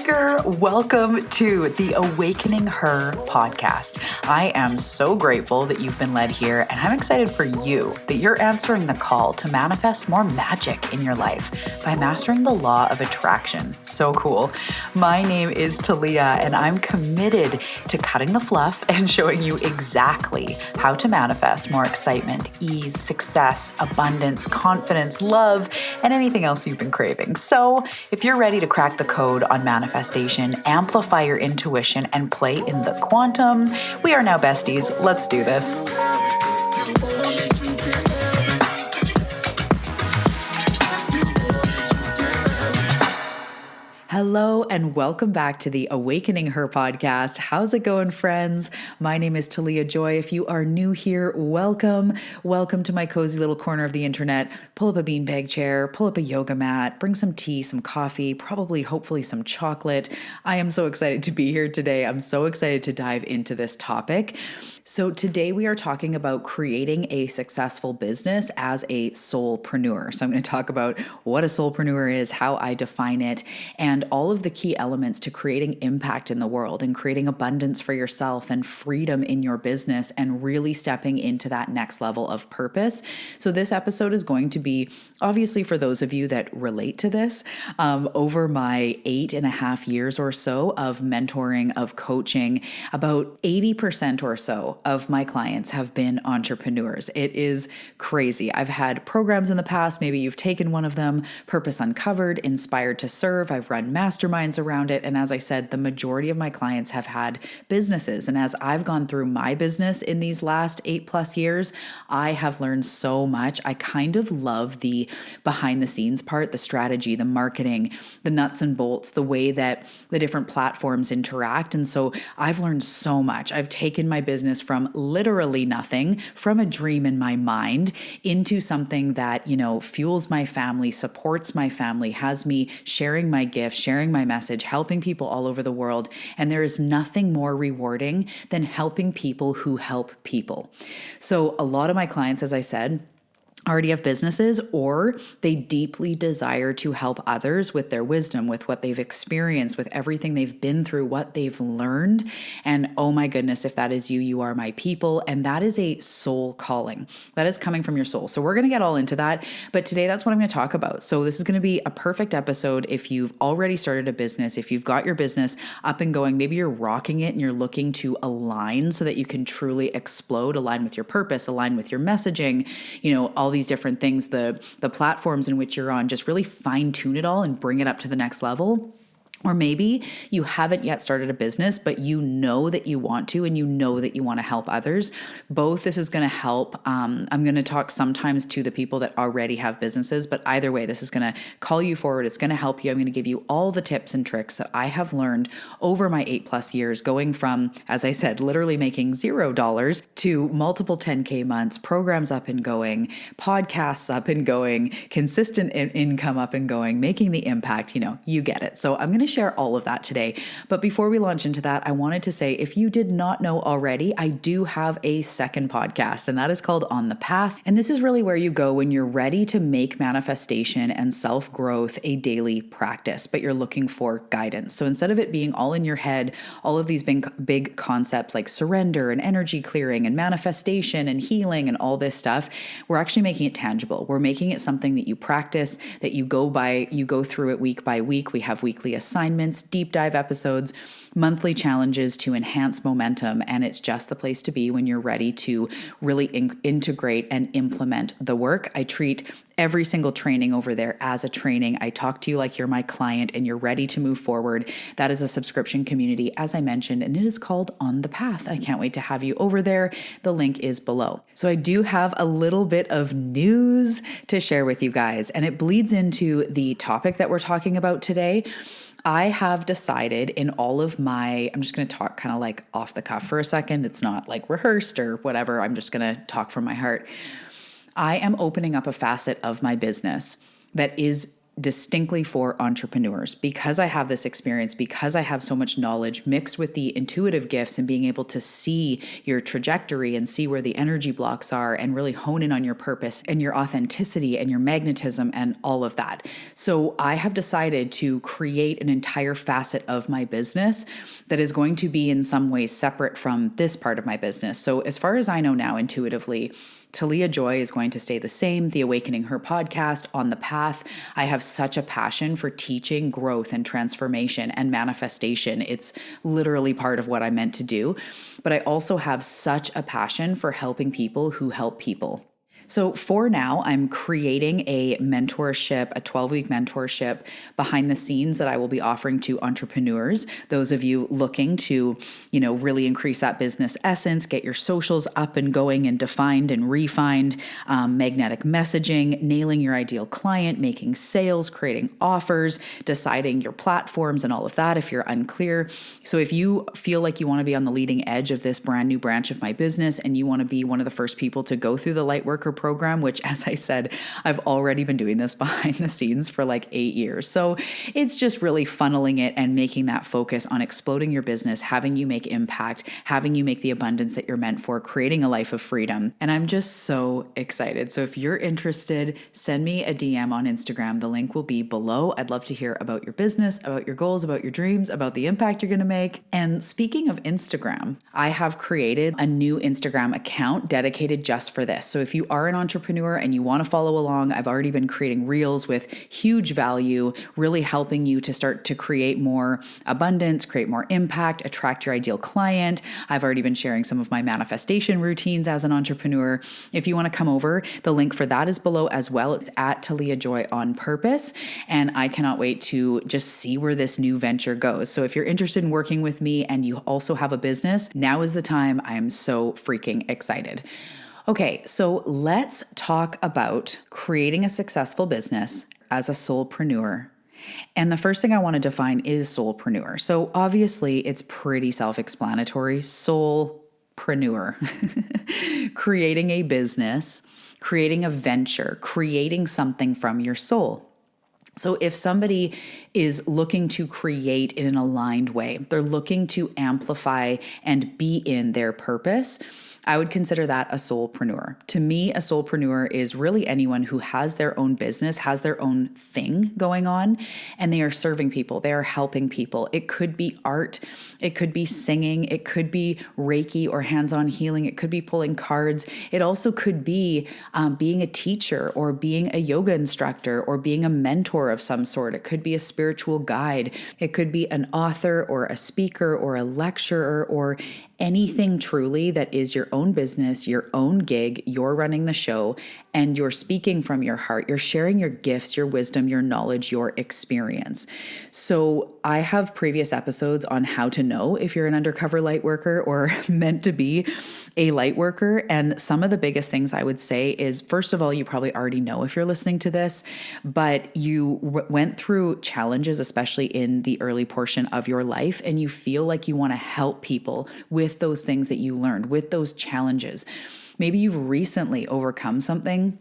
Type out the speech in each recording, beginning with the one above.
Seeker, welcome to the Awakening Her podcast. I am so grateful that you've been led here, and I'm excited for you that you're answering the call to manifest more magic in your life by mastering the law of attraction. So cool. My name is Talia, and I'm committed to cutting the fluff and showing you exactly how to manifest more excitement, ease, success, abundance, confidence, love, and anything else you've been craving. So if you're ready to crack the code on manifestation, amplify your intuition, and play in the quantum, we are now besties. Let's do this. Hello and welcome back to the Awakening Her podcast. How's it going, friends? My name is Talia Joy. If you are new here, welcome. Welcome to my cozy little corner of the internet. Pull up a beanbag chair, pull up a yoga mat, bring some tea, some coffee, probably, hopefully some chocolate. I am so excited to be here today. I'm so excited to dive into this topic. So today we are talking about creating a successful business as a soulpreneur. So I'm going to talk about what a soulpreneur is, how I define it, and all of the key elements to creating impact in the world and creating abundance for yourself and freedom in your business and really stepping into that next level of purpose. So this episode is going to be obviously for those of you that relate to this. Over my 8.5 years or so of mentoring, of coaching, about 80% or so of my clients have been entrepreneurs. It is crazy. I've had programs in the past. Maybe you've taken one of them, Purpose Uncovered, Inspired to Serve. I've run masterminds around it. And as I said, the majority of my clients have had businesses. And as I've gone through my business in these last 8+ years, I have learned so much. I kind of love the behind the scenes part, the strategy, the marketing, the nuts and bolts, the way that the different platforms interact. And so I've learned so much. I've taken my business from literally nothing, from a dream in my mind, into something that, fuels my family, supports my family, has me sharing my gifts, sharing my message, helping people all over the world. And there is nothing more rewarding than helping people who help people. So a lot of my clients, as I said, already have businesses, or they deeply desire to help others with their wisdom, with what they've experienced, with everything they've been through, what they've learned. And oh my goodness, if that is you, you are my people. And that is a soul calling. That is coming from your soul. So we're going to get all into that. But today, that's what I'm going to talk about. So this is going to be a perfect episode if you've already started a business, if you've got your business up and going, maybe you're rocking it and you're looking to align so that you can truly explode, align with your purpose, align with your messaging, all these different things, the platforms in which you're on, just really fine tune it all and bring it up to the next level. Or maybe you haven't yet started a business, but you know that you want to, and you know that you want to help others. Both this is going to help. I'm going to talk sometimes to the people that already have businesses, but either way, this is going to call you forward. It's going to help you. I'm going to give you all the tips and tricks that I have learned over my 8+ years, going from, as I said, literally making $0 to multiple 10K months, programs up and going, podcasts up and going, consistent income up and going, making the impact, you get it. So I'm going to share all of that today. But before we launch into that, I wanted to say, if you did not know already, I do have a second podcast, and that is called On the Path. And this is really where you go when you're ready to make manifestation and self-growth a daily practice, but you're looking for guidance. So instead of it being all in your head, all of these big concepts like surrender and energy clearing and manifestation and healing and all this stuff, we're actually making it tangible. We're making it something that you practice, that you go through it week by week. We have weekly assignments, deep dive episodes, monthly challenges to enhance momentum. And it's just the place to be when you're ready to really integrate and implement the work. I treat every single training over there as a training. I talk to you like you're my client and you're ready to move forward. That is a subscription community, as I mentioned, and it is called On the Path. I can't wait to have you over there. The link is below. So I do have a little bit of news to share with you guys, and it bleeds into the topic that we're talking about today. I have decided in all of I'm just going to talk kind of like off the cuff for a second. It's not like rehearsed or whatever. I'm just going to talk from my heart. I am opening up a facet of my business that is distinctly for entrepreneurs. Because I have this experience, because I have so much knowledge mixed with the intuitive gifts and being able to see your trajectory and see where the energy blocks are and really hone in on your purpose and your authenticity and your magnetism and all of that. So I have decided to create an entire facet of my business that is going to be in some ways separate from this part of my business. So as far as I know now, intuitively, Talia Joy is going to stay the same, the Awakening Her podcast, On the Path. I have such a passion for teaching growth and transformation and manifestation. It's literally part of what I'm meant to do. But I also have such a passion for helping people who help people. So for now, I'm creating a mentorship, a 12-week mentorship behind the scenes that I will be offering to entrepreneurs. Those of you looking to, really increase that business essence, get your socials up and going and defined and refined, magnetic messaging, nailing your ideal client, making sales, creating offers, deciding your platforms and all of that if you're unclear. So if you feel like you want to be on the leading edge of this brand new branch of my business and you want to be one of the first people to go through the Lightworker program, which, as I said, I've already been doing this behind the scenes for like 8 years. So it's just really funneling it and making that focus on exploding your business, having you make impact, having you make the abundance that you're meant for, creating a life of freedom. And I'm just so excited. So if you're interested, send me a DM on Instagram. The link will be below. I'd love to hear about your business, about your goals, about your dreams, about the impact you're going to make. And speaking of Instagram, I have created a new Instagram account dedicated just for this. So if you are an entrepreneur and you want to follow along, I've already been creating reels with huge value, really helping you to start to create more abundance, create more impact, attract your ideal client. I've already been sharing some of my manifestation routines as an entrepreneur. If you want to come over, the link for that is below as well. It's at Talia Joy on Purpose. And I cannot wait to just see where this new venture goes. So if you're interested in working with me and you also have a business, now is the time. I am so freaking excited. Okay, so let's talk about creating a successful business as a soulpreneur. And the first thing I want to define is soulpreneur. So obviously it's pretty self-explanatory. Soulpreneur. Creating a business, creating a venture, creating something from your soul. So if somebody is looking to create in an aligned way, they're looking to amplify and be in their purpose, I would consider that a soulpreneur. To me, a soulpreneur is really anyone who has their own business, has their own thing going on, and they are serving people. They are helping people. It could be art. It could be singing. It could be Reiki or hands-on healing. It could be pulling cards. It also could be being a teacher or being a yoga instructor or being a mentor of some sort. It could be a spiritual guide. It could be an author or a speaker or a lecturer or anything truly that is your own business, your own gig, you're running the show, and you're speaking from your heart. You're sharing your gifts, your wisdom, your knowledge, your experience. So I have previous episodes on how to know if you're an undercover light worker or meant to be a light worker. And some of the biggest things I would say is, first of all, you probably already know if you're listening to this, but you went through challenges, especially in the early portion of your life, and you feel like you want to help people with those things that you learned, with those challenges. Maybe you've recently overcome something.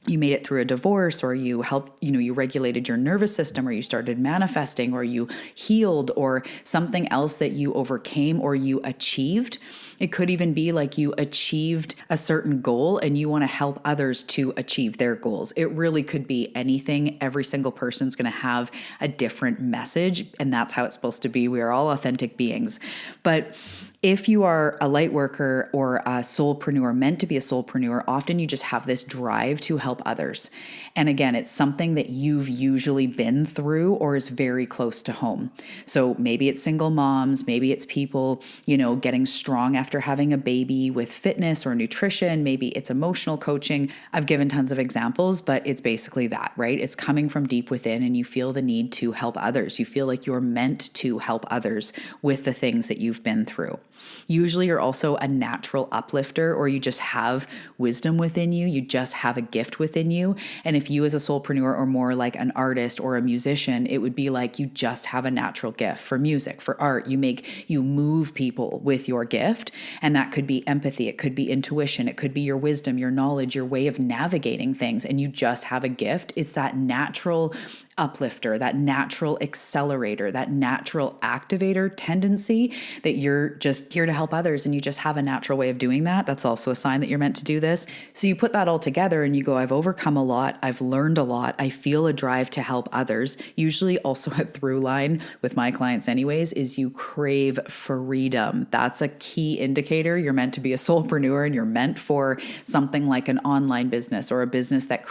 You made it through a divorce, or you helped, you regulated your nervous system, or you started manifesting, or you healed, or something else that you overcame or you achieved. It could even be like you achieved a certain goal and you want to help others to achieve their goals. It really could be anything. Every single person's going to have a different message, and that's how it's supposed to be. We are all authentic beings. But if you are a light worker or a soulpreneur, meant to be a soulpreneur, often you just have this drive to help others. And again, it's something that you've usually been through or is very close to home. So maybe it's single moms, maybe it's people, getting strong after having a baby with fitness or nutrition, maybe it's emotional coaching. I've given tons of examples, but it's basically that, right? It's coming from deep within and you feel the need to help others. You feel like you're meant to help others with the things that you've been through. Usually you're also a natural uplifter, or you just have wisdom within you. You just have a gift within you. And if you as a soulpreneur are more like an artist or a musician, it would be like you just have a natural gift for music, for art. You move people with your gift. And that could be empathy. It could be intuition. It could be your wisdom, your knowledge, your way of navigating things. And you just have a gift. It's that natural uplifter, that natural accelerator, that natural activator tendency that you're just here to help others and you just have a natural way of doing that. That's also a sign that you're meant to do this. So you put that all together and you go, I've overcome a lot. I've learned a lot. I feel a drive to help others. Usually also a through line with my clients anyways is you crave freedom. That's a key indicator. You're meant to be a soulpreneur and you're meant for something like an online business or a business that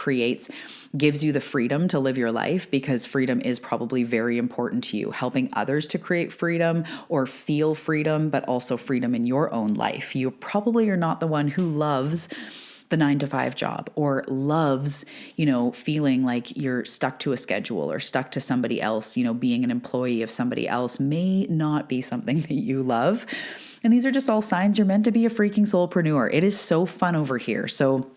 gives you the freedom to live your life, because freedom is probably very important to you. Helping others to create freedom or feel freedom, but also freedom in your own life. You probably are not the one who loves the 9-to-5 job or loves, feeling like you're stuck to a schedule or stuck to somebody else. Being an employee of somebody else may not be something that you love. And these are just all signs you're meant to be a freaking soulpreneur. It is so fun over here. So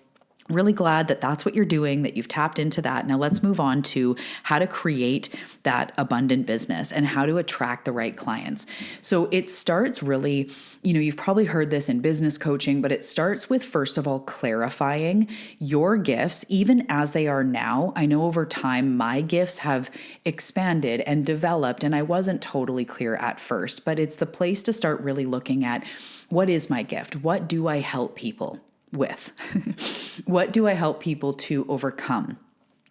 really glad that that's what you're doing, that you've tapped into that. Now let's move on to how to create that abundant business and how to attract the right clients. So it starts really, you've probably heard this in business coaching, but it starts with, first of all, clarifying your gifts, even as they are now. I know over time, my gifts have expanded and developed, and I wasn't totally clear at first, but it's the place to start really looking at, what is my gift? What do I help people with? What do I help people to overcome?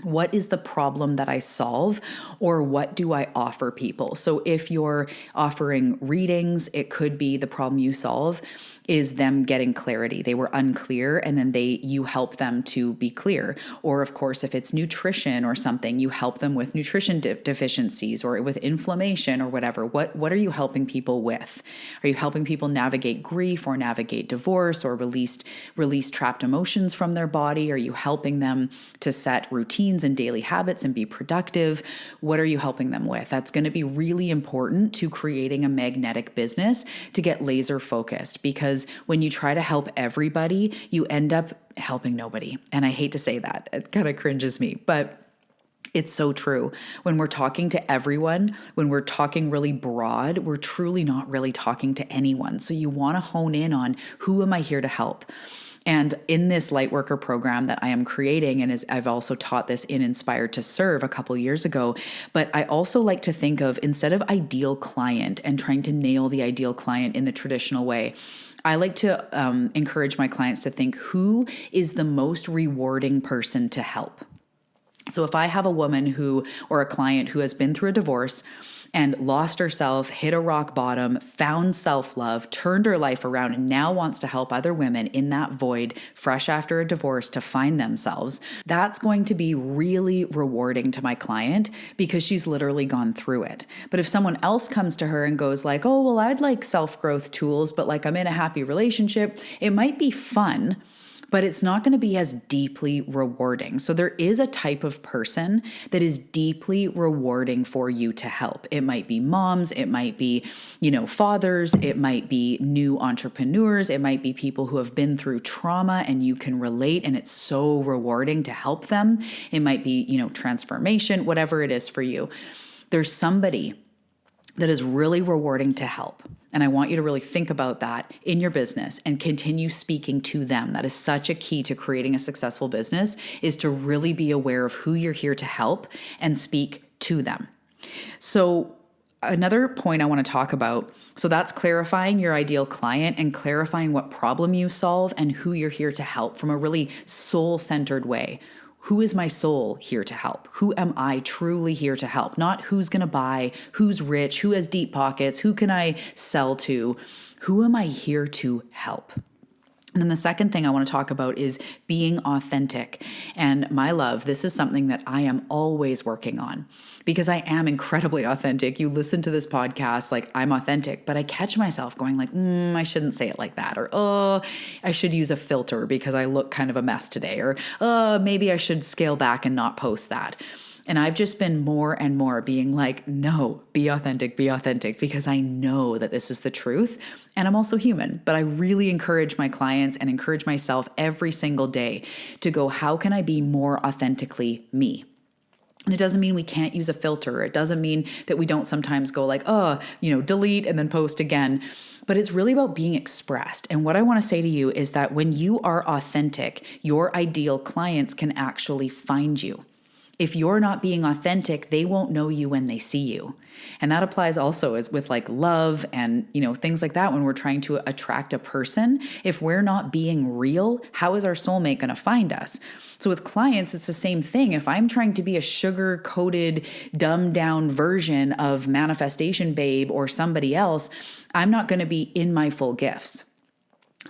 What is the problem that I solve, or what do I offer people? So if you're offering readings, it could be the problem you solve is them getting clarity. They were unclear, and then you help them to be clear. Or of course, if it's nutrition or something, you help them with nutrition deficiencies or with inflammation or whatever. What are you helping people with? Are you helping people navigate grief or navigate divorce or release trapped emotions from their body? Are you helping them to set routines and daily habits and be productive? What are you helping them with? That's going to be really important to creating a magnetic business, to get laser focused, because when you try to help everybody, you end up helping nobody. And I hate to say that. It kind of cringes me, but it's so true. When we're talking to everyone, when we're talking really broad, we're truly not really talking to anyone. So you want to hone in on, who am I here to help? And in this Lightworker program that I am creating, and I've also taught this in Inspired to Serve a couple years ago, but I also like to think of, instead of ideal client and trying to nail the ideal client in the traditional way, I like to encourage my clients to think, who is the most rewarding person to help? So if I have a woman or a client who has been through a divorce and lost herself, hit a rock bottom, found self-love, turned her life around, and now wants to help other women in that void, fresh after a divorce, to find themselves, that's going to be really rewarding to my client, because she's literally gone through it. But if someone else comes to her and goes like, oh, well, I'd like self-growth tools, but like I'm in a happy relationship, it might be fun, but it's not going to be as deeply rewarding. So there is a type of person that is deeply rewarding for you to help. It might be moms, it might be, fathers, it might be new entrepreneurs, it might be people who have been through trauma and you can relate and it's so rewarding to help them. It might be, transformation, whatever it is for you. There's somebody that is really rewarding to help. And I want you to really think about that in your business and continue speaking to them. That is such a key to creating a successful business, is to really be aware of who you're here to help and speak to them. So another point I want to talk about, so that's clarifying your ideal client and clarifying what problem you solve and who you're here to help from a really soul-centered way. Who is my soul here to help? Who am I truly here to help? Not who's going to buy, who's rich, who has deep pockets, who can I sell to? Who am I here to help? And then the second thing I want to talk about is being authentic. And my love, this is something that I am always working on, because I am incredibly authentic. You listen to this podcast, like I'm authentic, but I catch myself going like, I shouldn't say it like that. Or, oh, I should use a filter because I look kind of a mess today. Or, oh, maybe I should scale back and not post that. And I've just been more and more being like, no, be authentic, because I know that this is the truth. And I'm also human, but I really encourage my clients and encourage myself every single day to go, how can I be more authentically me? And it doesn't mean we can't use a filter. It doesn't mean that we don't sometimes go like, delete and then post again. But it's really about being expressed. And what I want to say to you is that when you are authentic, your ideal clients can actually find you. If you're not being authentic, they won't know you when they see you. And that applies also as with like love and, things like that when we're trying to attract a person. If we're not being real, how is our soulmate going to find us? So with clients, it's the same thing. If I'm trying to be a sugar-coated, dumbed-down version of Manifestation Babe or somebody else, I'm not going to be in my full gifts.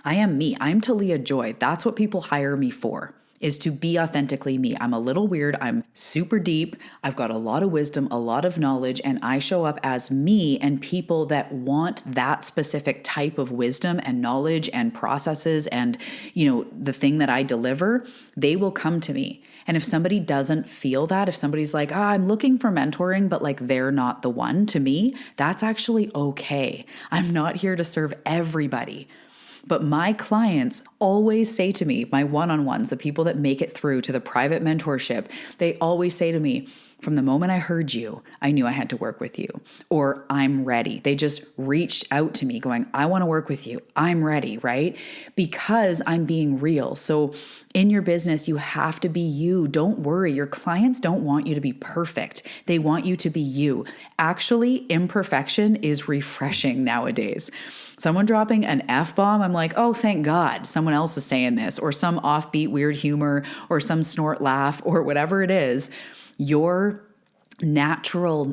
I am me. I'm Talia Joy. That's what people hire me for, is to be authentically me. I'm a little weird. I'm super deep. I've got a lot of wisdom, a lot of knowledge, and I show up as me, and people that want that specific type of wisdom and knowledge and processes and, the thing that I deliver, they will come to me. And if somebody doesn't feel that, if somebody's like, I'm looking for mentoring, but like they're not the one, to me, that's actually okay. I'm not here to serve everybody. But my clients always say to me, my one-on-ones, the people that make it through to the private mentorship, they always say to me, from the moment I heard you, I knew I had to work with you, or I'm ready. They just reached out to me going, I want to work with you. I'm ready, right? Because I'm being real. So in your business, you have to be you. Don't worry. Your clients don't want you to be perfect. They want you to be you. Actually, imperfection is refreshing nowadays. Someone dropping an F-bomb, I'm like, oh, thank God someone else is saying this, or some offbeat weird humor, or some snort laugh, or whatever it is. Your natural,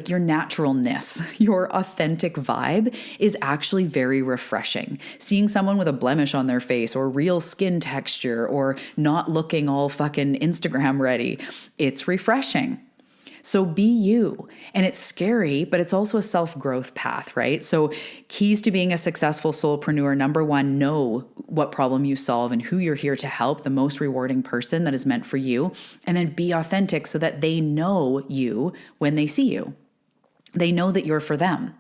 your naturalness, your authentic vibe is actually very refreshing. Seeing someone with a blemish on their face or real skin texture or not looking all fucking Instagram ready, it's refreshing. So be you. And it's scary, but it's also a self-growth path, right? So keys to being a successful soulpreneur: number one, know what problem you solve and who you're here to help, the most rewarding person that is meant for you. And then be authentic so that they know you when they see you. They know that you're for them.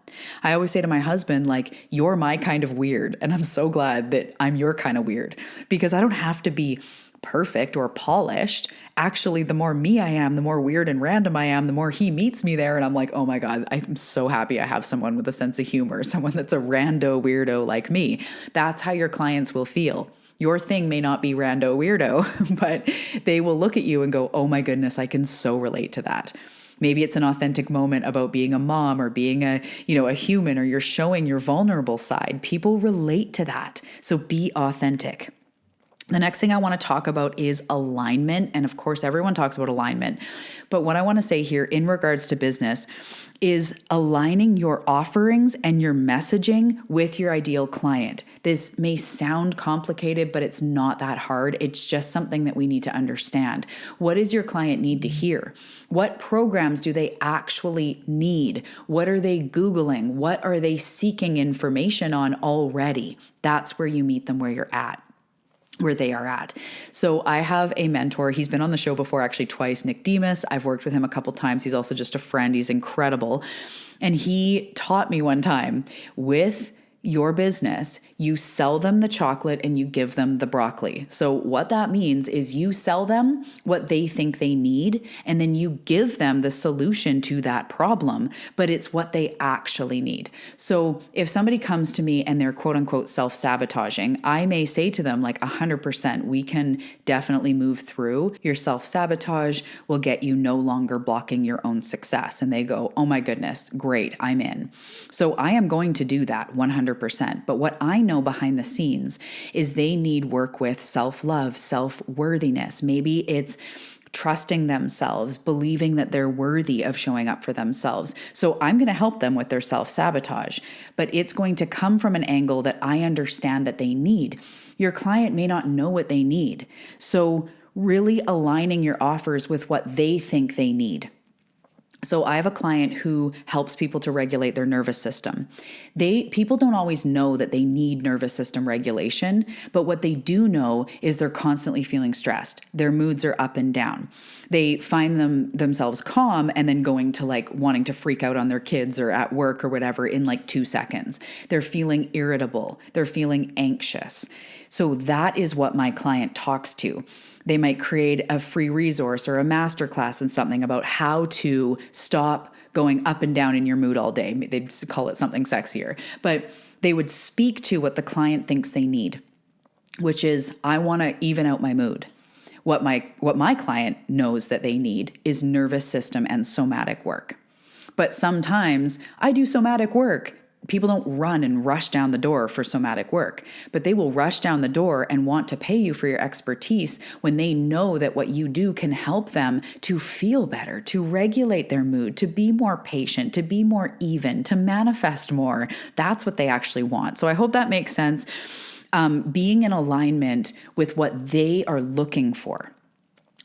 I always say to my husband, like, you're my kind of weird. And I'm so glad that I'm your kind of weird, because I don't have to be perfect or polished. Actually, the more me I am, the more weird and random I am, the more he meets me there. And I'm like, oh my God, I'm so happy I have someone with a sense of humor, someone that's a rando weirdo like me. That's how your clients will feel. Your thing may not be rando weirdo, but they will look at you and go, oh my goodness, I can so relate to that. Maybe it's an authentic moment about being a mom or being a human, or you're showing your vulnerable side. People relate to that. So be authentic. The next thing I want to talk about is alignment. And of course, everyone talks about alignment. But what I want to say here in regards to business is aligning your offerings and your messaging with your ideal client. This may sound complicated, but it's not that hard. It's just something that we need to understand. What does your client need to hear? What programs do they actually need? What are they Googling? What are they seeking information on already? That's where you meet them where you're at. Where they are at. So I have a mentor. He's been on the show before, actually twice, Nick Demas. I've worked with him a couple times. He's also just a friend. He's incredible. And he taught me one time, with your business, you sell them the chocolate and you give them the broccoli. So what that means is you sell them what they think they need, and then you give them the solution to that problem, but it's what they actually need. So if somebody comes to me and they're quote unquote self-sabotaging, I may say to them like 100%, we can definitely move through your self-sabotage, will get you no longer blocking your own success. And they go, oh my goodness, great, I'm in. So I am going to do that 100%. But what I know behind the scenes is they need work with self-love, self-worthiness. Maybe it's trusting themselves, believing that they're worthy of showing up for themselves. So I'm going to help them with their self-sabotage, but it's going to come from an angle that I understand that they need. Your client may not know what they need. So really aligning your offers with what they think they need. So I have a client who helps people to regulate their nervous system. People don't always know that they need nervous system regulation, but what they do know is they're constantly feeling stressed. Their moods are up and down. They find themselves calm and then going to like wanting to freak out on their kids or at work or whatever in like 2 seconds. They're feeling irritable. They're feeling anxious. So that is what my client talks to. They might create a free resource or a masterclass in something about how to stop going up and down in your mood all day. They'd call it something sexier, but they would speak to what the client thinks they need, which is, I want to even out my mood. What my client knows that they need is nervous system and somatic work. But sometimes I do somatic work. People don't run and rush down the door for somatic work, but they will rush down the door and want to pay you for your expertise when they know that what you do can help them to feel better, to regulate their mood, to be more patient, to be more even, to manifest more. That's what they actually want. So I hope that makes sense. Being in alignment with what they are looking for,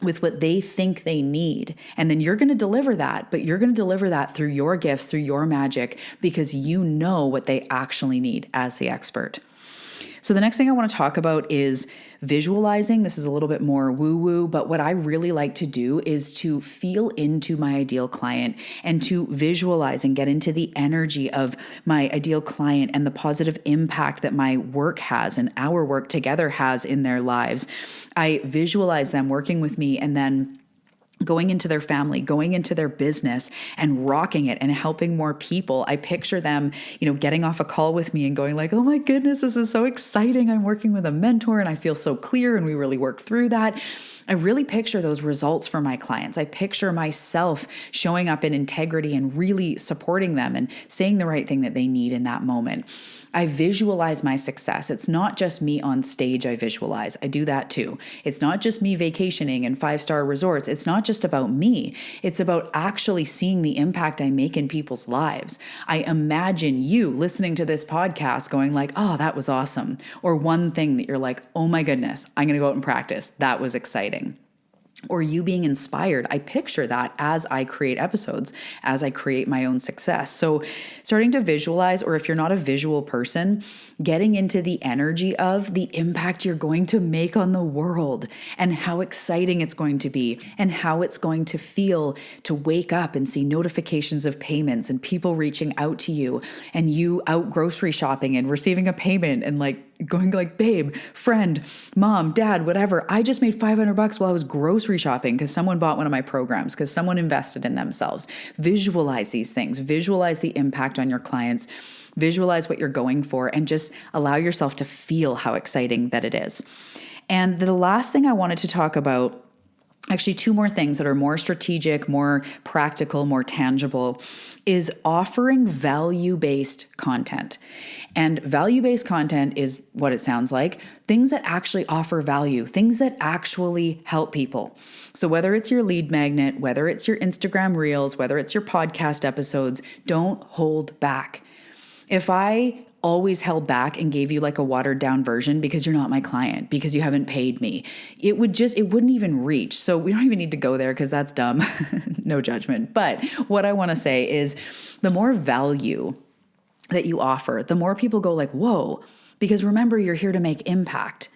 with what they think they need. And then you're going to deliver that, but you're going to deliver that through your gifts, through your magic, because you know what they actually need as the expert. So the next thing I want to talk about is visualizing. This is a little bit more woo-woo, but what I really like to do is to feel into my ideal client and to visualize and get into the energy of my ideal client and the positive impact that my work has and our work together has in their lives. I visualize them working with me and then going into their family, going into their business and rocking it and helping more people. I picture them, getting off a call with me and going like, oh my goodness, this is so exciting. I'm working with a mentor and I feel so clear and we really worked through that. I really picture those results for my clients. I picture myself showing up in integrity and really supporting them and saying the right thing that they need in that moment. I visualize my success. It's not just me on stage I visualize. I do that too. It's not just me vacationing in 5-star resorts. It's not just about me. It's about actually seeing the impact I make in people's lives. I imagine you listening to this podcast going like, oh, that was awesome. Or one thing that you're like, oh my goodness, I'm going to go out and practice. That was exciting. Or you being inspired. I picture that as I create episodes, as I create my own success. So starting to visualize, or if you're not a visual person, getting into the energy of the impact you're going to make on the world and how exciting it's going to be and how it's going to feel to wake up and see notifications of payments and people reaching out to you and you out grocery shopping and receiving a payment and like going like, babe, friend, mom, dad, whatever. I just made $500 while I was grocery shopping because someone bought one of my programs, because someone invested in themselves. Visualize these things. Visualize the impact on your clients. Visualize what you're going for and just allow yourself to feel how exciting that it is. And the last thing I wanted to talk about, actually 2 more things that are more strategic, more practical, more tangible, is offering value-based content. And value-based content is what it sounds like, things that actually offer value, things that actually help people. So whether it's your lead magnet, whether it's your Instagram reels, whether it's your podcast episodes, don't hold back. If I always held back and gave you like a watered down version because you're not my client, because you haven't paid me, it wouldn't even reach. So we don't even need to go there because that's dumb. No judgment. But what I want to say is the more value that you offer, the more people go like, whoa, because remember, you're here to make impact.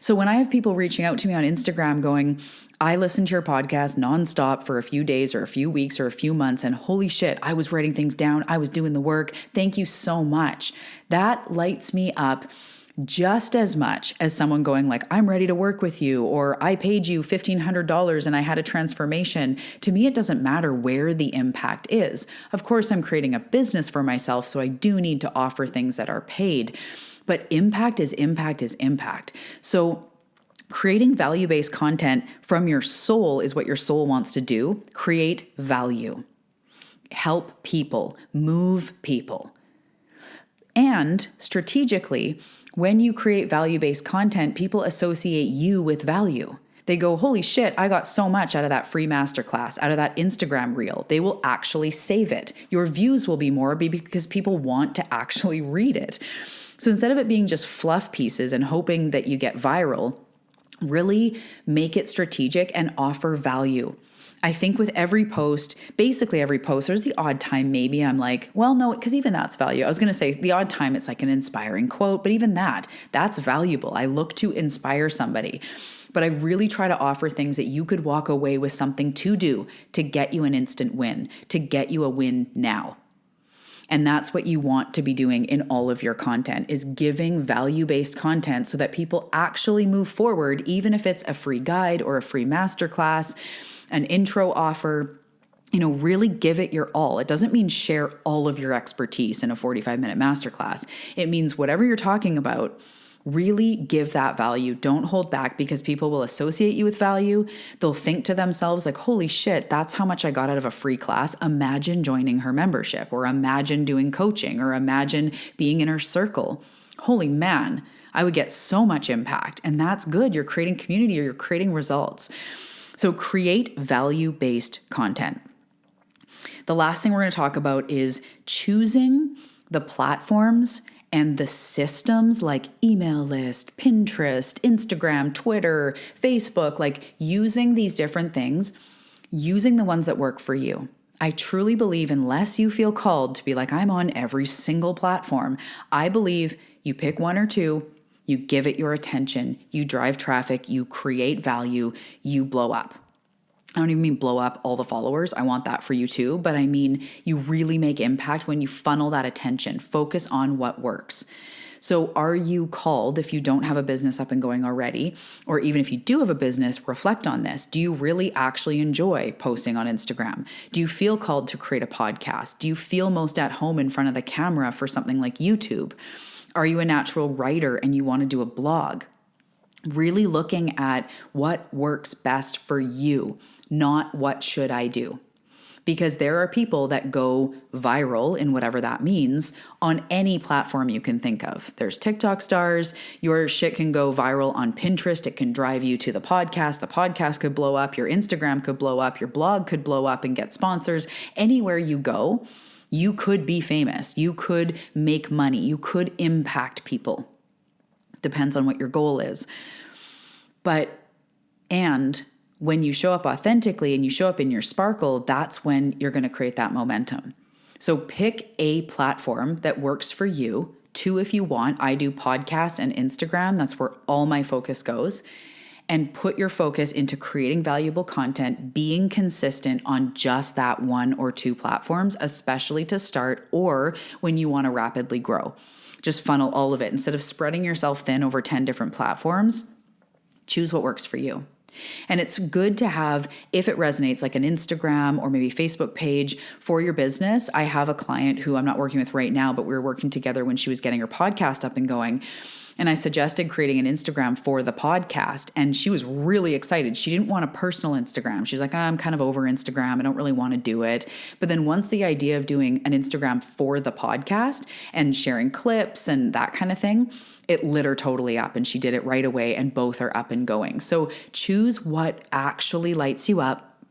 So when I have people reaching out to me on Instagram going, I listened to your podcast nonstop for a few days or a few weeks or a few months, and holy shit, I was writing things down. I was doing the work. Thank you so much. That lights me up just as much as someone going like, I'm ready to work with you, or I paid you $1,500 and I had a transformation. To me, it doesn't matter where the impact is. Of course, I'm creating a business for myself, so I do need to offer things that are paid. But impact is impact is impact. So creating value-based content from your soul is what your soul wants to do. Create value. Help people. Move people. And strategically, when you create value-based content, people associate you with value. They go, holy shit, I got so much out of that free masterclass, out of that Instagram reel. They will actually save it. Your views will be more because people want to actually read it. So instead of it being just fluff pieces and hoping that you get viral, really make it strategic and offer value. I think with every post, basically every post, there's the odd time maybe I'm like, well, no, because even that's value. I was going to say the odd time it's like an inspiring quote, but even that's valuable. I look to inspire somebody. But I really try to offer things that you could walk away with something to do to get you an instant win, to get you a win now. And that's what you want to be doing in all of your content, is giving value-based content so that people actually move forward, even if it's a free guide or a free masterclass, an intro offer. Really give it your all. It doesn't mean share all of your expertise in a 45-minute masterclass. It means whatever you're talking about, really give that value. Don't hold back, because people will associate you with value. They'll think to themselves like, holy shit, that's how much I got out of a free class. Imagine joining her membership, or imagine doing coaching, or imagine being in her circle. Holy man, I would get so much impact. And that's good. You're creating community, or you're creating results. So create value-based content. The last thing we're going to talk about is choosing the platforms and the systems like email list, Pinterest, Instagram, Twitter, Facebook, like using these different things, using the ones that work for you. I truly believe unless you feel called to be like, I'm on every single platform, I believe you pick one or two, you give it your attention, you drive traffic, you create value, you blow up. I don't even mean blow up all the followers. I want that for you too. But I mean, you really make impact when you funnel that attention. Focus on what works. So are you called, if you don't have a business up and going already, or even if you do have a business, reflect on this. Do you really actually enjoy posting on Instagram? Do you feel called to create a podcast? Do you feel most at home in front of the camera for something like YouTube? Are you a natural writer and you want to do a blog? Really looking at what works best for you, not what should I do. Because there are people that go viral, in whatever that means, on any platform you can think of. There's TikTok stars. Your shit can go viral on Pinterest. It can drive you to the podcast. The podcast could blow up. Your Instagram could blow up. Your blog could blow up and get sponsors. Anywhere you go, you could be famous. You could make money. You could impact people. Depends on what your goal is. And when you show up authentically and you show up in your sparkle, that's when you're going to create that momentum. So pick a platform that works for you. 2, if you want. I do podcast and Instagram. That's where all my focus goes. And put your focus into creating valuable content, being consistent on just that 1 or 2 platforms, especially to start or when you want to rapidly grow. Just funnel all of it. Instead of spreading yourself thin over 10 different platforms, choose what works for you. And it's good to have, if it resonates, like an Instagram or maybe Facebook page for your business. I have a client who I'm not working with right now, but we were working together when she was getting her podcast up and going. And I suggested creating an Instagram for the podcast. And she was really excited. She didn't want a personal Instagram. She's like, I'm kind of over Instagram. I don't really want to do it. But then once the idea of doing an Instagram for the podcast and sharing clips and that kind of thing, it lit her totally up, and she did it right away, and both are up and going. So choose what actually lights you up.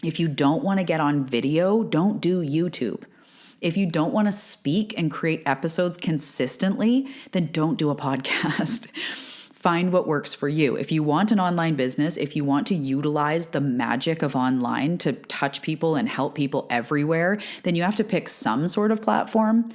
If you don't want to get on video, don't do YouTube. If you don't want to speak and create episodes consistently, then don't do a podcast. Find what works for you. If you want an online business, if you want to utilize the magic of online to touch people and help people everywhere, then you have to pick some sort of platform,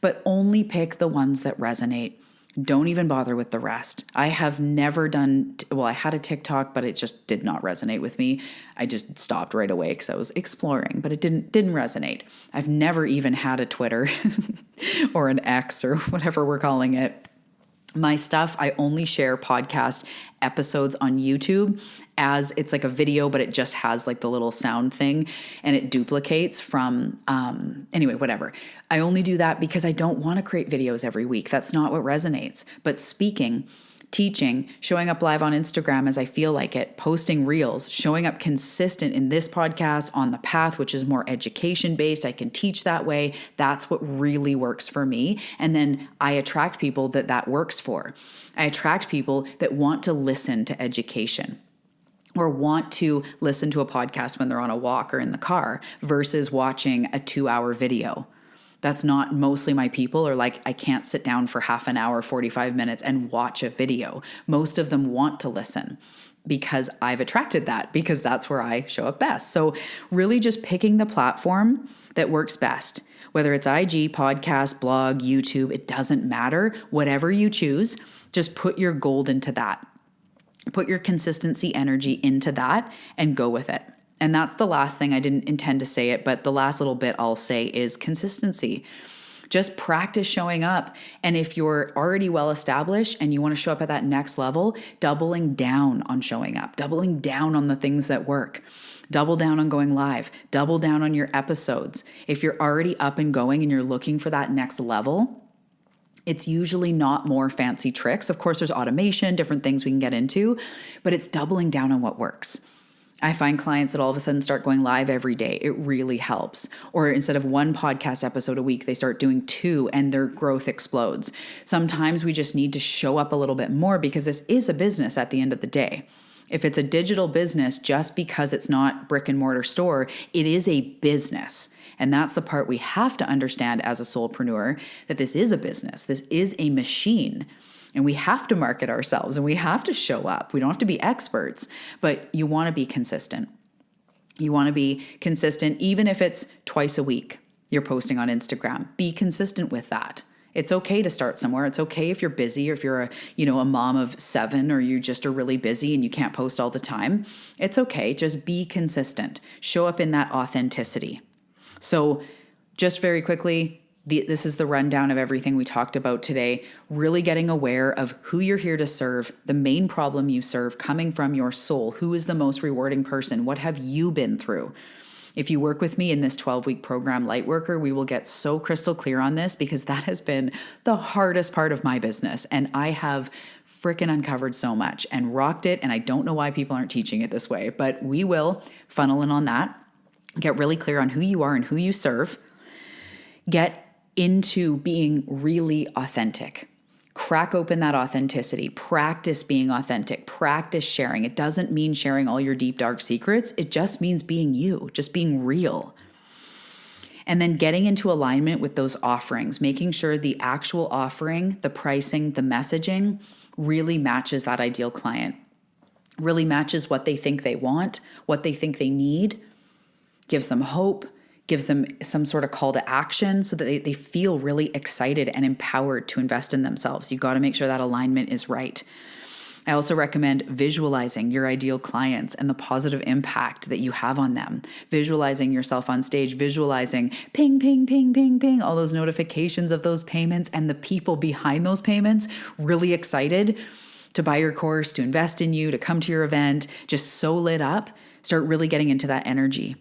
but only pick the ones that resonate. Don't even bother with the rest. I have never done, I had a TikTok, but it just did not resonate with me. I just stopped right away because I was exploring, but it didn't resonate. I've never even had a Twitter or an X or whatever we're calling it. My stuff, I only share podcast episodes on YouTube as it's like a video, but it just has like the little sound thing and it duplicates from, anyway, whatever. I only do that because I don't want to create videos every week. That's not what resonates. But speaking, teaching, showing up live on Instagram as I feel like it, posting reels, showing up consistent in this podcast on the path, which is more education based. I can teach that way. That's what really works for me. And then I attract people that works for. I attract people that want to listen to education or want to listen to a podcast when they're on a walk or in the car versus watching a 2-hour video. That's not mostly my people, or like I can't sit down for half an hour, 45 minutes and watch a video. Most of them want to listen. because I've attracted that, because that's where I show up best. So really just picking the platform that works best, whether it's IG, podcast, blog, YouTube, it doesn't matter. Whatever you choose, just put your gold into that. Put your consistency energy into that and go with it. And that's the last thing. I didn't intend to say it, but the last little bit I'll say is consistency. Just practice showing up. And if you're already well established and you want to show up at that next level, doubling down on showing up, doubling down on the things that work, double down on going live, double down on your episodes. If you're already up and going and you're looking for that next level, it's usually not more fancy tricks. Of course, there's automation, different things we can get into, but it's doubling down on what works. I find clients that all of a sudden start going live every day. It really helps. Or instead of one podcast episode a week, they start doing 2 and their growth explodes. Sometimes we just need to show up a little bit more because this is a business at the end of the day. If it's a digital business, just because it's not brick and mortar store, it is a business. And that's the part we have to understand as a soulpreneur, that this is a business. This is a machine. And we have to market ourselves and we have to show up. We don't have to be experts, but you want to be consistent. You want to be consistent, even if it's twice a week you're posting on Instagram. Be consistent with that. It's okay to start somewhere. It's okay if you're busy or if you're a mom of 7 or you just are really busy and you can't post all the time. It's okay. Just be consistent. Show up in that authenticity. So just very quickly, this is the rundown of everything we talked about today. Really getting aware of who you're here to serve, the main problem you serve coming from your soul. Who is the most rewarding person? What have you been through? If you work with me in this 12-week program, Lightworker, we will get so crystal clear on this because that has been the hardest part of my business. And I have freaking uncovered so much and rocked it. And I don't know why people aren't teaching it this way, but we will funnel in on that. Get really clear on who you are and who you serve. Get into being really authentic. Crack open that authenticity. Practice being authentic. Practice sharing. It doesn't mean sharing all your deep, dark secrets. It just means being you, just being real. And then getting into alignment with those offerings, making sure the actual offering, the pricing, the messaging really matches that ideal client, really matches what they think they want, what they think they need, gives them hope, gives them some sort of call to action so that they feel really excited and empowered to invest in themselves. You got to make sure that alignment is right. I also recommend visualizing your ideal clients and the positive impact that you have on them. Visualizing yourself on stage, visualizing ping, ping, ping, ping, ping, all those notifications of those payments and the people behind those payments really excited to buy your course, to invest in you, to come to your event, just so lit up. Start really getting into that energy.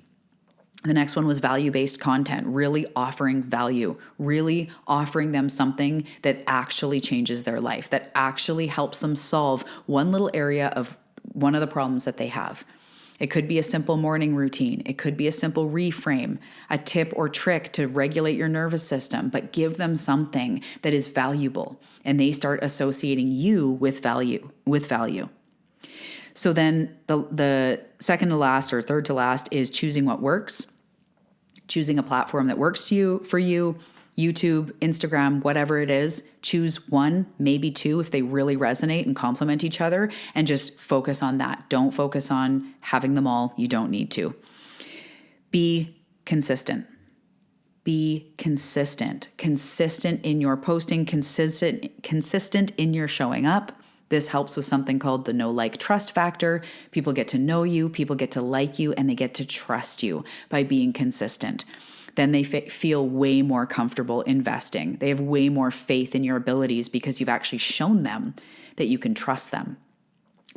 The next one was value-based content, really offering value, really offering them something that actually changes their life, that actually helps them solve one little area of one of the problems that they have. It could be a simple morning routine. It could be a simple reframe, a tip or trick to regulate your nervous system, but give them something that is valuable and they start associating you with value. So then the second to last or third to last is choosing what works, choosing a platform that works for you, YouTube, Instagram, whatever it is. Choose one, maybe 2 if they really resonate and complement each other, and just focus on that. Don't focus on having them all. You don't need to. Be consistent. Be consistent. Consistent in your posting, consistent in your showing up. This helps with something called the know, like, trust factor. People get to know you, people get to like you, and they get to trust you by being consistent. Then they feel way more comfortable investing. They have way more faith in your abilities because you've actually shown them that you can trust them.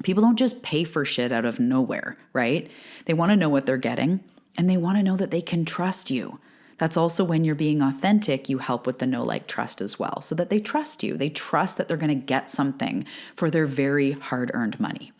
People don't just pay for shit out of nowhere, right? They want to know what they're getting, and they want to know that they can trust you. That's also when you're being authentic, you help with the know, like, trust as well, so that they trust you. They trust that they're going to get something for their very hard-earned money.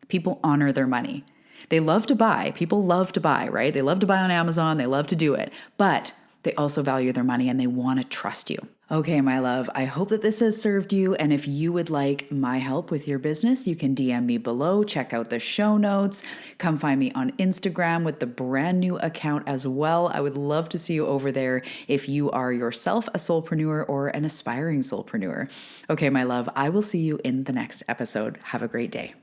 People honor their money. They love to buy. People love to buy, right? They love to buy on Amazon. They love to do it. But they also value their money and they want to trust you. Okay, my love, I hope that this has served you. And if you would like my help with your business, you can DM me below. Check out the show notes. Come find me on Instagram with the brand new account as well. I would love to see you over there if you are yourself a soulpreneur or an aspiring soulpreneur. Okay, my love, I will see you in the next episode. Have a great day.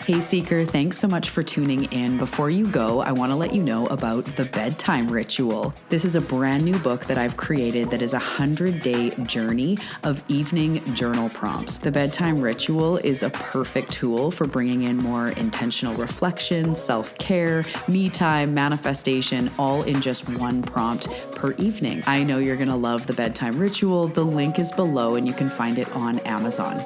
Hey Seeker, thanks so much for tuning in. Before you go, I want to let you know about The Bedtime Ritual. This is a brand new book that I've created that is a 100-day journey of evening journal prompts. The Bedtime Ritual is a perfect tool for bringing in more intentional reflection, self-care, me time, manifestation, all in just one prompt per evening. I know you're going to love The Bedtime Ritual. The link is below and you can find it on Amazon.